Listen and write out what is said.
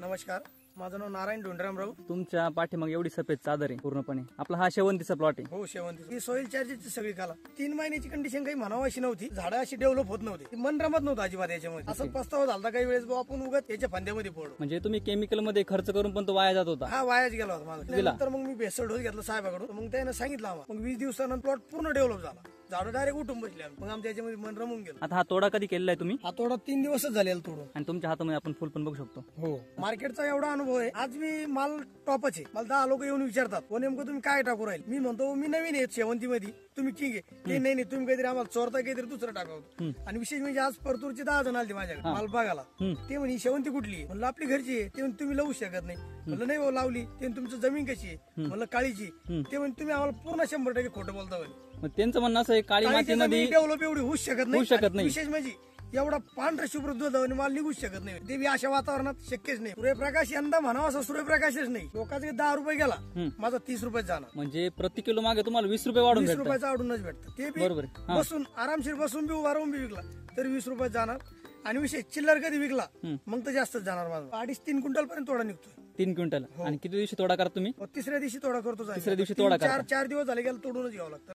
नमस्कार, माझं नाव नारायण डोंडरामराव. तुमच्या पाठीमाग एवढी सफेद चादर आहे पूर्णपणे. आपला हा शेवंतीचा प्लॉट आहे. हो, शेवंती. ही सॉइल चार्जेसची सगळी काला 3 महिन्याची कंडिशन काही म्हणावं अशी नव्हती. झाडं अशी डेव्हलप होत नव्हती. मन रमत नव्हतं अजिबात याच्यामध्ये. असं पस्तावा झाला काही वेळेस आपण उगत याच्या फांद्यामध्ये पडलो. म्हणजे तुम्ही केमिकल मध्ये खर्च करून पण तो वाया जात होता. हा, वायाच गेला होता माझा. नंतर मग मी भेसळ डोस घेतला साहेबाकडून. मग त्यानं सांगितलं आम्हाला. मग 20 दिवसानंतर प्लॉट पूर्ण डेव्हलप झाला. झाडं डायरेक्ट उठून बसले. मग आमच्या याच्यामध्ये मन रमून गेलं. आता हा तोडा कधी केलेला आहे तुम्ही? हा तोडा 3 दिवसच झालेला तोडून. आणि तुमच्या हातामध्ये आपण फुल पण बघू शकतो. हो, मार्केटचा एवढा अनुभव आहे. आज मी माल टॉपच आहे. मला 10 लोक येऊन विचारतात, "हो, नेमकं तुम्ही काय टाकू राहील?" मी म्हणतो, "मी नवीन आहे शेवंतीमध्ये, तुम्ही किंग आहे." ते नाही, तुम्ही काहीतरी आम्हाला चोरता काहीतरी दुसरं टाकावं. आणि विशेष म्हणजे आज परतूरचे 10 जण आले माझ्याकडे माल बघायला. ते म्हणे शेवंती कुठली आहे? म्हणलं आपली घरची आहे. ते तुम्ही लावू शकत नाही. म्हणलं नाही, लावली. ते तुमची जमीन कशी आहे? म्हणलं काळीची. ते म्हणजे तुम्ही आम्हाला पूर्ण 100% खोटं बोलता म्हणे. मग त्यांचं म्हणणं असं आहे काळी मातीमध्ये डेव्हलप एवढी होऊच शकत नाही. विशेष म्हणजे एवढा पांढरा शुभ्र दूध माल निघूच शकत नाही. ते अशा वातावरणात शक्यच नाही. सूर्यप्रकाश यंदा म्हणावा असं सूर्यप्रकाशच नाही. लोकांचे 10 रुपये गेला, माझा 30 रुपये जाणार. म्हणजे प्रति किलो मागे तुम्हाला 20 रुपये वाढून 20 रुपयाचा आडूनच भेटतं. ते बरोबर बसून आरामशीर बसून बी उभा राहून बी विकला तर 20 रुपये जाणार. आणि विशेष चिल्लर कधी विकला मग तर जास्तच जाणार. माझा 2.5-3 क्विंटल पर्यंत तोडा निघतोय. 3 क्विंटल. आणि किती दिवशी तोडा करता तुम्ही? तिसऱ्या दिवशी तोडा करतो. तिसऱ्या दिवशी तोडा करता. 4 दिवस झाले गेला तोडूनच घ्यावं लागतं.